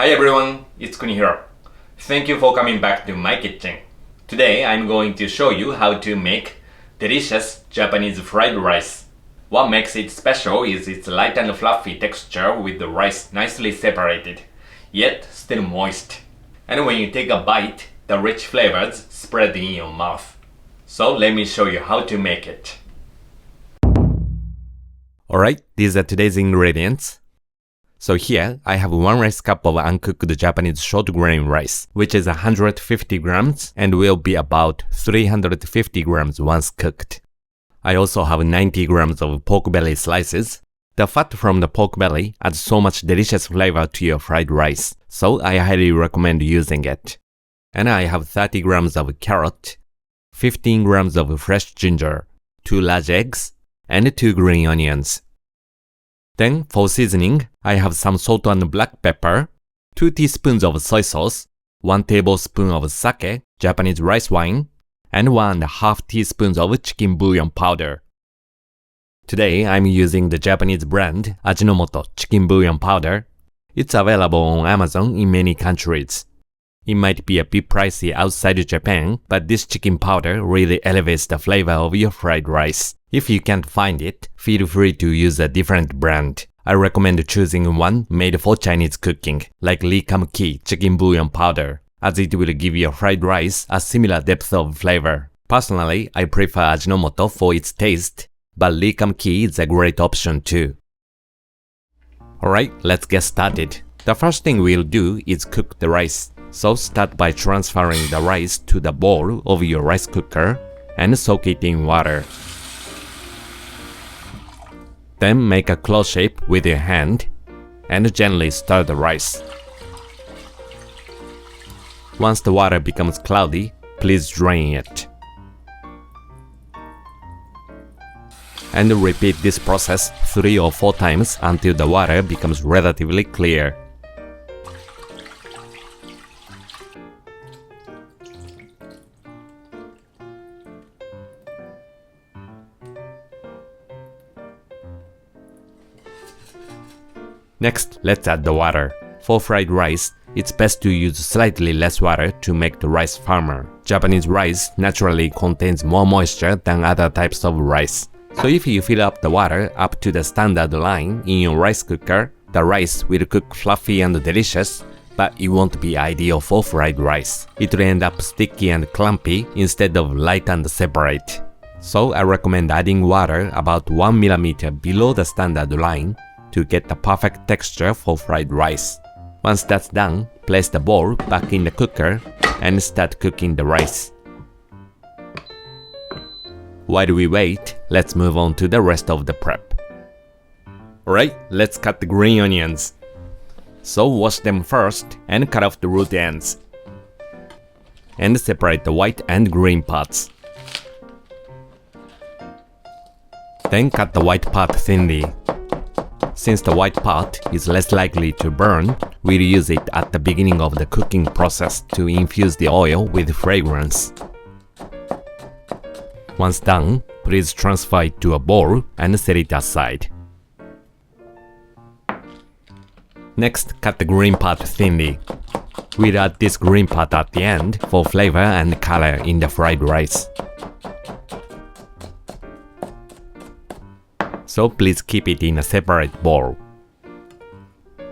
Hi everyone, it's Kunihiro. Thank you for coming back to my kitchen. Today I'm going to show you how to make delicious Japanese fried rice. What makes it special is its light and fluffy texture with the rice nicely separated, yet still moist. And when you take a bite, the rich flavors spread in your mouth. So let me show you how to make it. Alright, these are today's ingredients. So here, I have 1 rice cup of uncooked Japanese short grain rice, which is 150 grams and will be about 350 grams once cooked. I also have 90 grams of pork belly slices. The fat from the pork belly adds so much delicious flavor to your fried rice, so I highly recommend using it. And I have 30 grams of carrot, 15 grams of fresh ginger, 2 large eggs, and 2 green onions. Then, for seasoning, I have some salt and black pepper, 2 teaspoons of soy sauce, 1 tablespoon of sake, Japanese rice wine, and 1.5 teaspoons of chicken bouillon powder. Today, I'm using the Japanese brand Ajinomoto Chicken bouillon powder. It's available on Amazon in many countries. It might be a bit pricey outside Japan, but this chicken powder really elevates the flavor of your fried rice. If you can't find it, feel free to use a different brand. I recommend choosing one made for Chinese cooking, like Lee Kum Kee chicken bouillon powder, as it will give your fried rice a similar depth of flavor. Personally, I prefer Ajinomoto for its taste, but Lee Kum Kee is a great option too. Alright, let's get started. The first thing we'll do is cook the rice. So start by transferring the rice to the bowl of your rice cooker and soak it in water. Then make a claw shape with your hand and gently stir the rice. Once the water becomes cloudy, please drain it. And repeat this process 3 or 4 times until the water becomes relatively clear. Next, let's add the water. For fried rice, it's best to use slightly less water to make the rice firmer. Japanese rice naturally contains more moisture than other types of rice. So if you fill up the water up to the standard line in your rice cooker, the rice will cook fluffy and delicious, but it won't be ideal for fried rice. It will end up sticky and clumpy instead of light and separate. So I recommend adding water about 1 millimeter below the standard line to get the perfect texture for fried rice. Once that's done, place the bowl back in the cooker and start cooking the rice. While we wait, let's move on to the rest of the prep. Alright, let's cut the green onions. So wash them first and cut off the root ends. And separate the white and green parts. Then cut the white part thinly. Since the white part is less likely to burn, we'll use it at the beginning of the cooking process to infuse the oil with fragrance. Once done, please transfer it to a bowl and set it aside. Next, cut the green part thinly. We'll add this green part at the end for flavor and color in the fried rice. So please keep it in a separate bowl.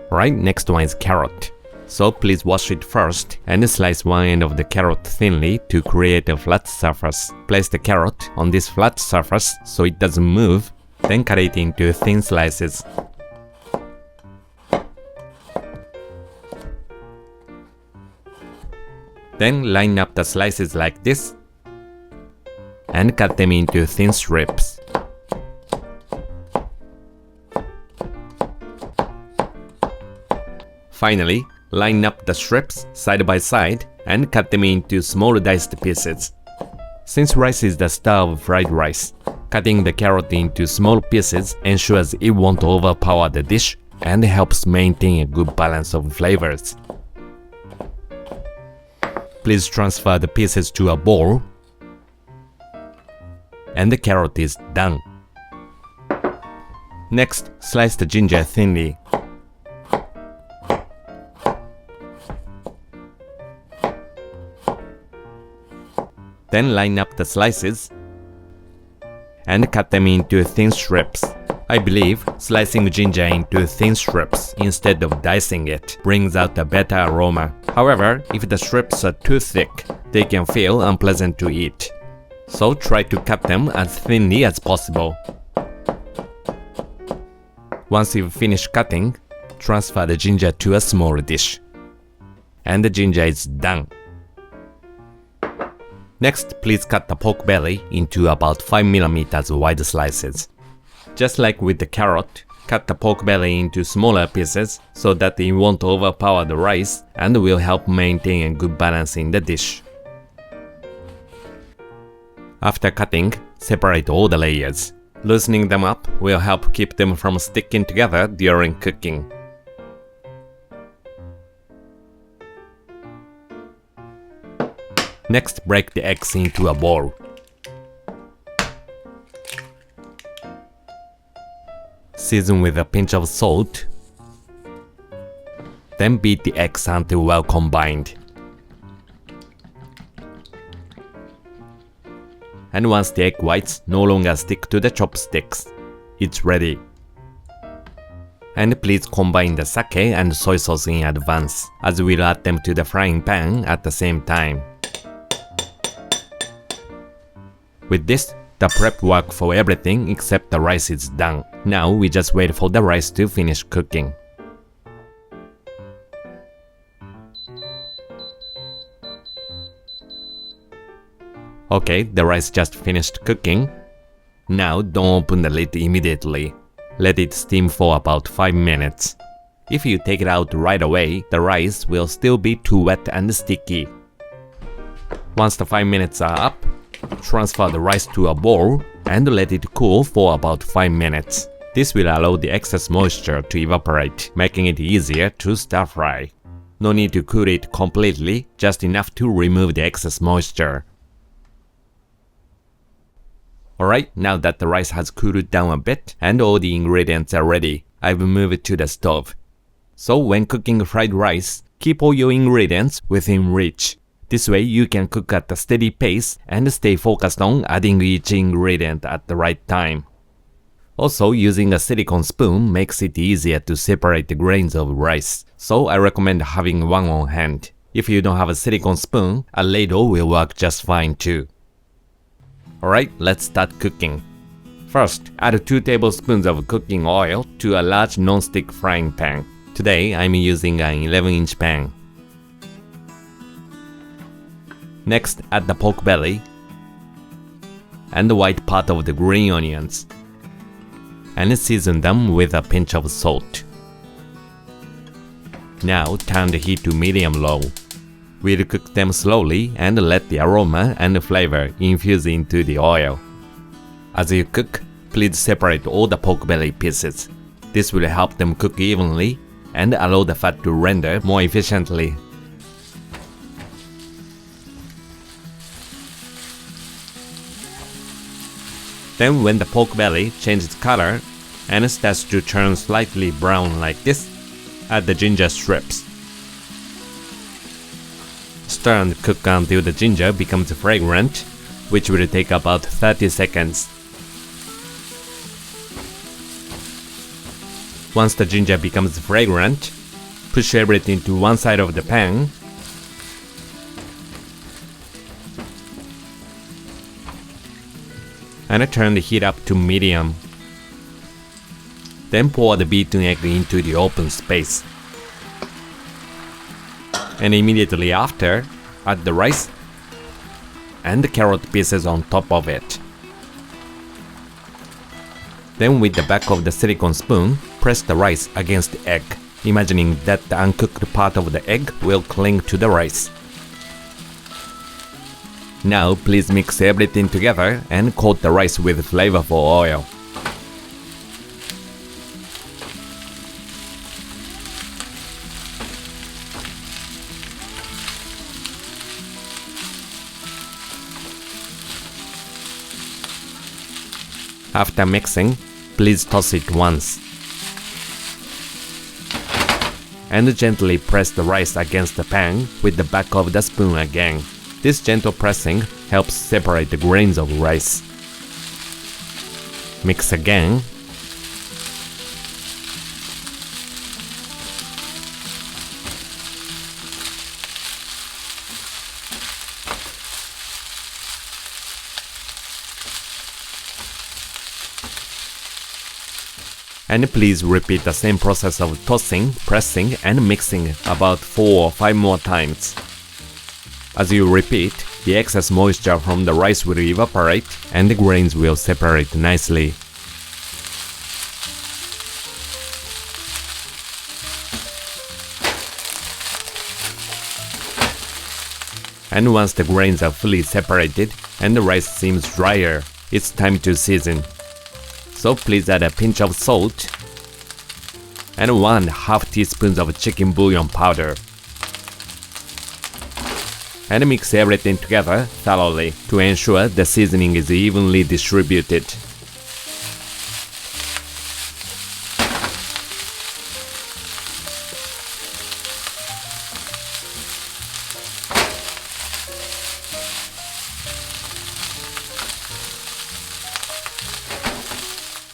Right, next one is carrot. So please wash it first and slice one end of the carrot thinly to create a flat surface. Place the carrot on this flat surface so it doesn't move, then cut it into thin slices. Then line up the slices like this and cut them into thin strips. Finally, line up the strips side by side and cut them into small diced pieces. Since rice is the star of fried rice, cutting the carrot into small pieces ensures it won't overpower the dish and helps maintain a good balance of flavors. Please transfer the pieces to a bowl, and the carrot is done. Next, slice the ginger thinly. Then line up the slices and cut them into thin strips. I believe slicing ginger into thin strips instead of dicing it brings out a better aroma. However, if the strips are too thick, they can feel unpleasant to eat. So try to cut them as thinly as possible. Once you've finished cutting, transfer the ginger to a small dish. And the ginger is done. Next, please cut the pork belly into about 5mm wide slices. Just like with the carrot, cut the pork belly into smaller pieces so that it won't overpower the rice and will help maintain a good balance in the dish. After cutting, separate all the layers. Loosening them up will help keep them from sticking together during cooking. Next, break the eggs into a bowl. Season with a pinch of salt. Then beat the eggs until well combined. And once the egg whites no longer stick to the chopsticks, it's ready. And please combine the sake and soy sauce in advance, as we'll add them to the frying pan at the same time. With this, the prep work for everything except the rice is done. Now we just wait for the rice to finish cooking. Okay, the rice just finished cooking. Now don't open the lid immediately. Let it steam for about 5 minutes. If you take it out right away, the rice will still be too wet and sticky. Once the 5 minutes are up, transfer the rice to a bowl and let it cool for about 5 minutes. This will allow the excess moisture to evaporate, making it easier to stir fry. No need to cool it completely, just enough to remove the excess moisture. Alright, now that the rice has cooled down a bit and all the ingredients are ready, I've moved it to the stove. So when cooking fried rice, keep all your ingredients within reach. This way you can cook at a steady pace and stay focused on adding each ingredient at the right time. Also, using a silicone spoon makes it easier to separate the grains of rice, so I recommend having one on hand. If you don't have a silicone spoon, a ladle will work just fine too. Alright, let's start cooking. First, add 2 tablespoons of cooking oil to a large non-stick frying pan. Today, I'm using an 11-inch pan. Next, add the pork belly and the white part of the green onions, and season them with a pinch of salt. Now, turn the heat to medium-low. We'll cook them slowly and let the aroma and flavor infuse into the oil. As you cook, please separate all the pork belly pieces. This will help them cook evenly and allow the fat to render more efficiently. Then when the pork belly changes color and starts to turn slightly brown like this, add the ginger strips. Stir and cook until the ginger becomes fragrant, which will take about 30 seconds. Once the ginger becomes fragrant, push everything to one side of the pan and turn the heat up to medium. Then pour the beaten egg into the open space. And immediately after, add the rice and the carrot pieces on top of it. Then with the back of the silicone spoon, press the rice against the egg, imagining that the uncooked part of the egg will cling to the rice. Now please mix everything together and coat the rice with flavorful oil. After mixing, please toss it once. And gently press the rice against the pan with the back of the spoon again. This gentle pressing helps separate the grains of rice. Mix again. And please repeat the same process of tossing, pressing, and mixing about 4 or 5 more times. As you repeat, the excess moisture from the rice will evaporate and the grains will separate nicely. And once the grains are fully separated and the rice seems drier, it's time to season. So please add a pinch of salt and 1/2 teaspoon of chicken bouillon powder. And mix everything together thoroughly to ensure the seasoning is evenly distributed.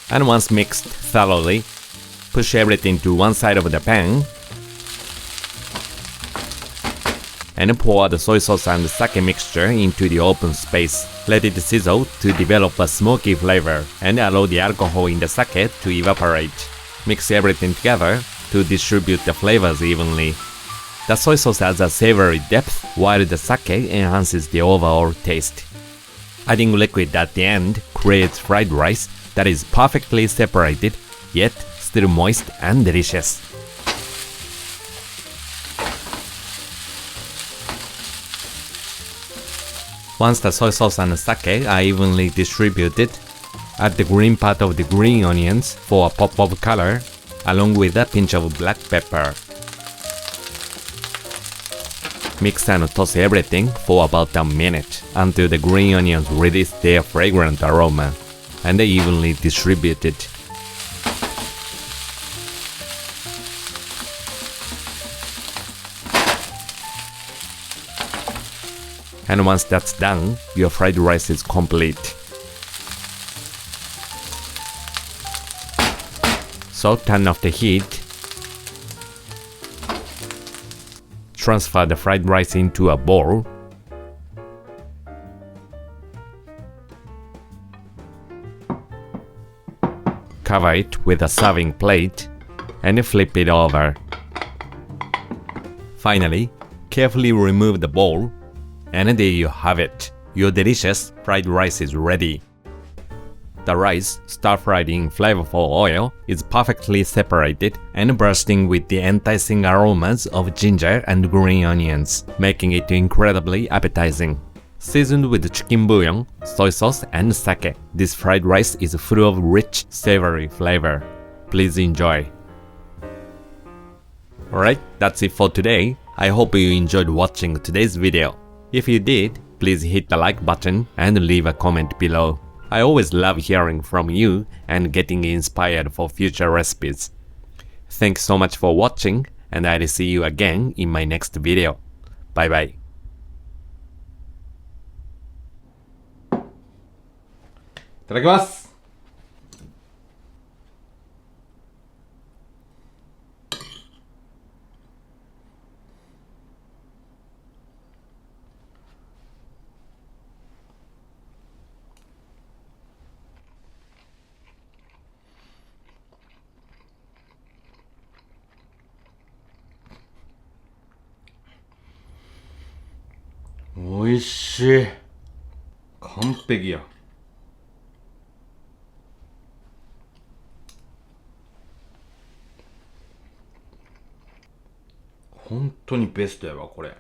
And once mixed thoroughly, push everything to one side of the pan and pour the soy sauce and sake mixture into the open space. Let it sizzle to develop a smoky flavor and allow the alcohol in the sake to evaporate. Mix everything together to distribute the flavors evenly. The soy sauce adds a savory depth while the sake enhances the overall taste. Adding liquid at the end creates fried rice that is perfectly separated, yet still moist and delicious. Once the soy sauce and sake are evenly distributed, add the green part of the green onions for a pop of color, along with a pinch of black pepper. Mix and toss everything for about a minute until the green onions release their fragrant aroma and evenly distributed. And once that's done, your fried rice is complete. So turn off the heat. Transfer the fried rice into a bowl. Cover it with a serving plate and flip it over. Finally, carefully remove the bowl, and there you have it. Your delicious fried rice is ready. The rice, stir-fried in flavorful oil, is perfectly separated and bursting with the enticing aromas of ginger and green onions, making it incredibly appetizing. Seasoned with chicken bouillon, soy sauce, and sake, this fried rice is full of rich, savory flavor. Please enjoy. Alright, that's it for today. I hope you enjoyed watching today's video. If you did, please hit the like button and leave a comment below. I always love hearing from you and getting inspired for future recipes. Thanks so much for watching, and I'll see you again in my next video. Bye bye. いただきます。おいしい。完璧や。本当にベストやわこれ。